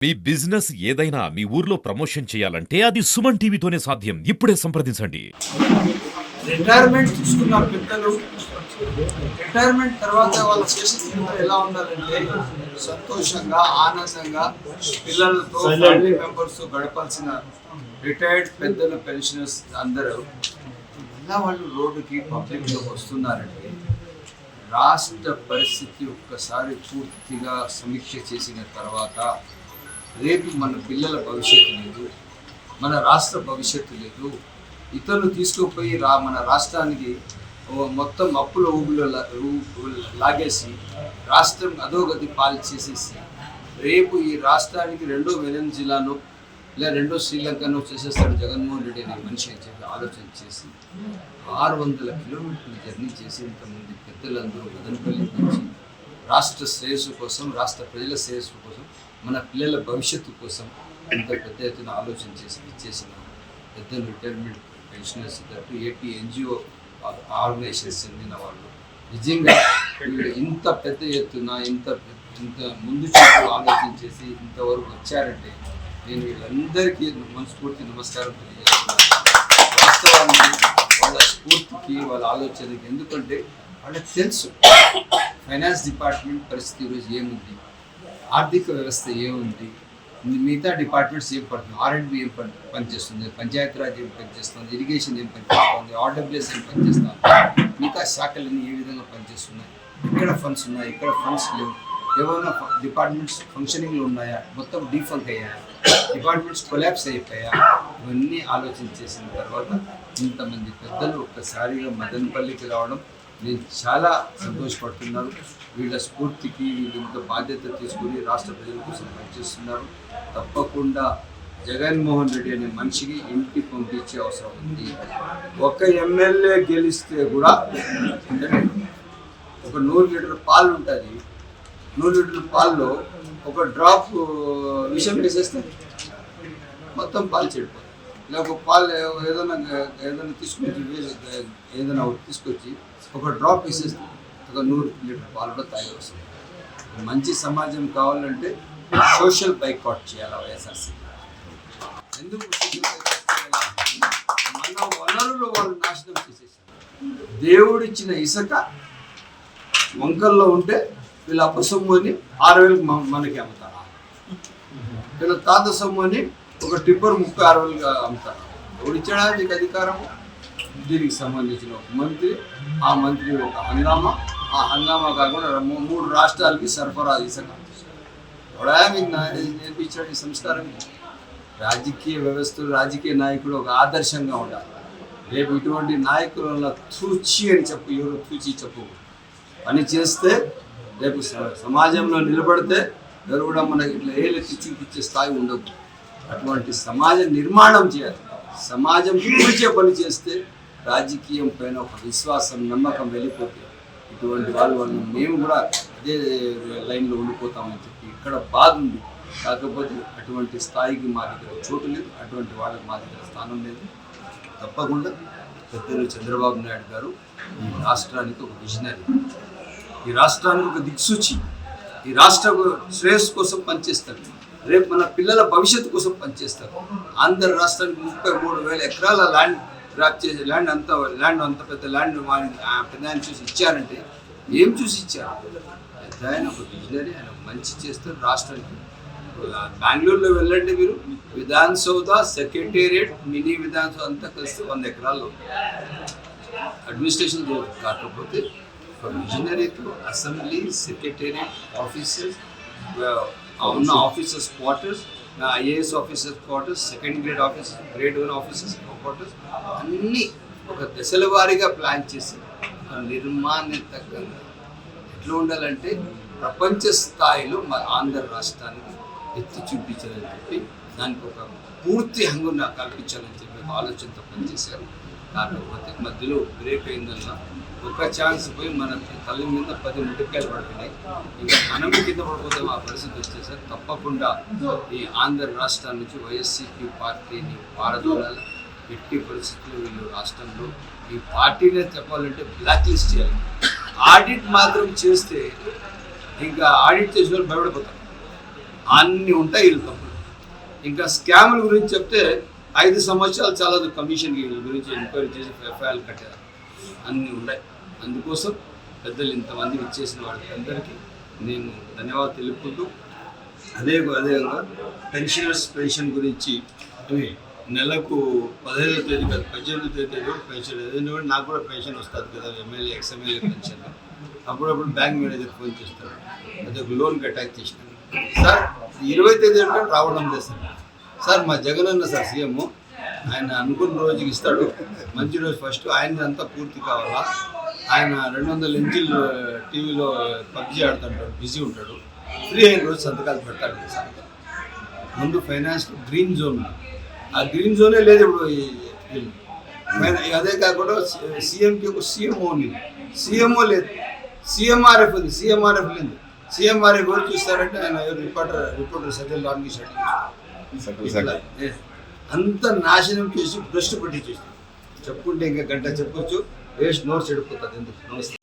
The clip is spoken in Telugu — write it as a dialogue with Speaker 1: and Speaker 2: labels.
Speaker 1: మీ బిజినెస్ ఏదైనా మీ ఊర్లో ప్రమోషన్ చేయాలంటే అది సుమన్ టీవీతోనే సాధ్యం. ఇప్పుడే సంప్రదించండి.
Speaker 2: రిటైర్మెంట్ తీసుకున్న పెద్దలు రిటైర్మెంట్ తర్వాత వాళ్ళ చేసిన ఎలా ఉండాలంటే సంతోషంగా ఆనందంగా పిల్లలతో ఫ్యామిలీ మెంబర్స్ గడపాల్సిన రిటైర్డ్ పెద్దలు పెన్షనర్స్ అందరూ మళ్ళా వాళ్ళు రోడ్డుకి పబ్లిక్లోకి వస్తున్నారంటే రాష్ట్ర పరిస్థితి ఒక్కసారి పూర్తిగా సమీక్ష చేసిన తర్వాత రేపు మన పిల్లల భవిష్యత్తు లేదు, మన రాష్ట్ర భవిష్యత్తు లేదు. ఇతరులు తీసుకుపోయి మన రాష్ట్రానికి మొత్తం అప్పుల ఊబిలో లాగేసి రాష్ట్రం అధోగతి పాలు చేసేసి రేపు ఈ రాష్ట్రానికి రెండో వెలన్ జిల్లాను లేదా రెండో శ్రీలంకను చేసేస్తాడు జగన్మోహన్ రెడ్డి అనే మనిషి అని చెప్పి ఆలోచన చేసి 600 కిలోమీటర్లు జర్నీ చేసి ఇంతమంది పెద్దలందరూ మదనపల్లి నుంచి రాష్ట్ర శ్రేయస్సు కోసం, రాష్ట్ర ప్రజల శ్రేయస్సు కోసం, మన పిల్లల భవిష్యత్తు కోసం ఇంత పెద్ద ఎత్తున ఆలోచన చేసి ఇచ్చేసిన పెద్దలు retirement pensioners AP NGO organisations చెందిన వాళ్ళు నిజంగా ఇంత పెద్ద ఎత్తున ఇంత ముందు చూపు ఆలోచన చేసి ఇంతవరకు వచ్చారంటే నేను వీళ్ళందరికీ మనస్ఫూర్తి నమస్కారం తెలియజేస్తున్నాను. వాస్తవానికి వాళ్ళ స్ఫూర్తికి వాళ్ళ ఆలోచనకి, ఎందుకంటే వాళ్ళకి తెలుసు ఫైనాన్స్ డిపార్ట్మెంట్ పరిస్థితి ఈరోజు ఏముంది, ఆర్థిక వ్యవస్థ ఏముంది, మిగతా డిపార్ట్మెంట్స్ ఏం పడుతుంది, R&B ఏం పనిచేస్తుంది, పంచాయతీరాజ్ ఏం పనిచేస్తుంది, ఇరిగేషన్ ఏం పనిచేస్తుంది, RWS ఏం పనిచేస్తుంది, మిగతా శాఖలన్నీ ఏ విధంగా పనిచేస్తున్నాయి, ఎక్కడ ఫండ్స్ ఉన్నాయి, ఎక్కడ ఫండ్స్ లేవు, ఏమైనా డిపార్ట్మెంట్స్ ఫంక్షనింగ్లో ఉన్నాయా, మొత్తం డీఫంక్ అయ్యాయా, డిపార్ట్మెంట్స్ కొలాప్స్ అయిపోయా, ఇవన్నీ ఆలోచన చేసిన తర్వాత ఇంతమంది పెద్దలు ఒక్కసారిగా మదనపల్లికి రావడం నేను చాలా సంతోషపడుతున్నాను. వీళ్ళ స్ఫూర్తికి వీళ్ళు ఇంత బాధ్యత తీసుకుని రాష్ట్ర ప్రజల కోసం పనిచేస్తున్నారు. తప్పకుండా జగన్మోహన్ రెడ్డి అనే మనిషికి ఇంటికి పంపించే అవసరం ఉంది. ఒక ఎమ్మెల్యే గెలిస్తే కూడా ఒక 100 లీటర్ పాలు ఉంటుంది, 100 లీటర్ పాల్లో ఒక డ్రాప్ విషం వేసేస్తే మొత్తం పాలు చెడిపోతుంది. లేక పాలు ఏదైనా తీసుకొచ్చి ఏదైనా తీసుకొచ్చి ఒక డ్రాప్ వేసేస్తే ఒక 100 లీటర్ పాలు కూడా తాగి వస్తుంది. మంచి సమాజం కావాలంటే సోషల్ బైకాట్ చేయాలి వైఎస్ఆర్సీ. ఎందుకు మన వనరులు వాళ్ళు నాశనం చేసేసారు. దేవుడిచ్చిన ఇసుక వంకల్లో ఉంటే వీళ్ళ అప్ప సొమ్ము అని 6,000 మనకి అమ్ముతారు. వీళ్ళ తాత సొమ్ము అని ఒక టిప్పర్ 36,000 అమ్ముతారు. ఎవడిచ్చాడా మీకు అధికారము? దీనికి సంబంధించిన ఒక మంత్రి, ఆ మంత్రి ఒక హంగామా, ఆ హంగామా కాకుండా 3 రాష్ట్రాలకి సరఫరా ఇసుక. ఎవడా మీకు నేర్పించాడు ఈ సంస్కారం? రాజకీయ వ్యవస్థలు, రాజకీయ నాయకుడు ఒక ఆదర్శంగా ఉండాలి. రేపు ఇటువంటి నాయకుల తూచి అని ఎవరు తూచి చెప్పు పని చేస్తే రేపు సమాజంలో నిలబడితే ఎవరు కూడా మనకి ఇట్లా ఏలెత్తి చూపించే స్థాయి ఉండదు. అటువంటి సమాజ నిర్మాణం చేయాలి. సమాజం కూర్చే పని చేస్తే రాజకీయం పైన ఒక విశ్వాసం, నమ్మకం వెళ్ళిపోతే ఇటువంటి వాళ్ళు మేము కూడా అదే లైన్లో ఉండిపోతామని చెప్పి ఇక్కడ బాధ ఉంది. కాకపోతే అటువంటి స్థాయికి మా దగ్గర చోటు లేదు, అటువంటి వాళ్ళకి మా దగ్గర స్థానం లేదు. తప్పకుండా పెద్దలు చంద్రబాబు నాయుడు గారు ఈ రాష్ట్రానికి ఒక విజనరీ, ఈ రాష్ట్రానికి ఒక దిక్సూచి, ఈ రాష్ట్ర శ్రేయస్సు కోసం పనిచేస్తారు. రేపు మన పిల్లల భవిష్యత్తు కోసం పనిచేస్తారు. ఆంధ్ర రాష్ట్రానికి 33,000 ఎకరాల ల్యాండ్ గ్రాప్ చేసి ల్యాండ్ అంత పెద్ద ల్యాండ్ పెద్ద ఆయన చూసి ఇచ్చారంటే ఏం చూసి ఇచ్చారు? పెద్ద ఆయన ఒక విజనరీ, ఆయన మంచి చేస్తారు రాష్ట్రానికి. బెంగళూరులో వెళ్ళండి మీరు, విధాన్ సౌధ, సెక్రటేరియట్, మినీ విధాన్ సౌధ అంతా కలిసి 100 ఎకరాల్లో అడ్మినిస్ట్రేషన్ కాకపోతే ఒక విజనరీతో అసెంబ్లీ, సెక్రటేరియట్, ఆఫీసర్స్ ఉన్న officers quarters, IAS officers quarters, second grade officers, grade 1 officers quarters అన్నీ ఒక దశల వారీగా ప్లాన్ చేసి ఒక నిర్మాణాత్మకంగా ఎట్లా ఉండాలంటే ప్రపంచ స్థాయిలో మన ఆంధ్ర రాష్ట్రానికి ఎత్తి చూపించాలని చెప్పి దానికి ఒక పూర్తి హంగున కల్పించాలని చెప్పి ఒక ఆలోచనతో పనిచేశారు. కాకపోతే మధ్యలో బ్రేక్ అయిందన్న ఒక ఛాన్స్ పోయి మన తల్లి మీద 10 ముట్టికాయలు పడుతున్నాయి. ఇంకా మనం కింద పడిపోతే ఆ పరిస్థితి వచ్చేసారు. తప్పకుండా ఈ ఆంధ్ర రాష్ట్రం నుంచి వైఎస్సీపీ పార్టీని పారదోలాలి. ఎట్టి పరిస్థితుల్లో వీళ్ళు రాష్ట్రంలో ఈ పార్టీనే చెప్పాలంటే బ్లాక్ లిస్ట్ చేయాలి. ఆడిట్ మాత్రం చేస్తే ఇంకా ఆడిట్ చేసిన వాళ్ళు భయపడిపోతారు. అన్నీ ఉంటాయి వీళ్ళు తప్పులు. ఇంకా స్కాముల గురించి చెప్తే 5 సంవత్సరాలు చాలా కమిషన్ గురించి ఎంక్వైరీ చేసి ఎఫ్ఐఆర్లు కట్టారు, అన్నీ ఉన్నాయి. అందుకోసం పెద్దలు ఇంతమంది ఇచ్చేసిన వాళ్ళకి అందరికీ నేను ధన్యవాదాలు తెలుపుకుంటూ అదేవిధంగా పెన్షనర్స్ పెన్షన్ గురించి నెలకు 15వ తేదీ కాదు 18వ తేదీ పెన్షన్, ఎందుకంటే నాకు కూడా పెన్షన్ వస్తుంది కదా, ఎమ్మెల్యే ఎక్స్ఎమ్మెల్యే పెన్షన్. అప్పుడప్పుడు బ్యాంక్ మేనేజర్ ఫోన్ చేస్తాడు, అదే లోన్కి అటాక్ చేసినాను సార్ 20వ తేదీ అంటే రావడం లేదు సార్ మా జగన్ అన్న సార్ సీఎం ఆయన అనుకున్న రోజుకి ఇస్తాడు, మంచి రోజు ఫస్ట్ ఆయన అంతా పూర్తి కావాలా. ఆయన 200 ఇంచులు టీవీలో పబ్జీ ఆడుతుంటాడు, బిజీ ఉంటాడు, ఫ్రీ అయిన రోజు సంతకాలు పెడతాడు సార్. ముందు ఫైనాన్స్ గ్రీన్ జోన్, ఆ గ్రీన్ జోనే లేదు ఇప్పుడు. అదే కాకుండా సీఎంకి ఒక సీఎంఓ ఉంది, సీఎంఓ లేదు, సీఎంఆర్ఎఫ్ ఉంది, సీఎంఆర్ఎఫ్ లేదు. సీఎంఆర్ఎఫ్ ఎవరు చూస్తారంటే ఆయన రిపోర్టర్ సజ్జల రామకృష్ణ అంత నాశనం చేసి భ్రష్టు పట్టి చేస్తాడు. చెప్పుకుంటే ఇంకా గంట చెప్పొచ్చు, వేస్ట్ నోట్స్ ఎడిపోతుంది ఎందుకు. నమస్తే.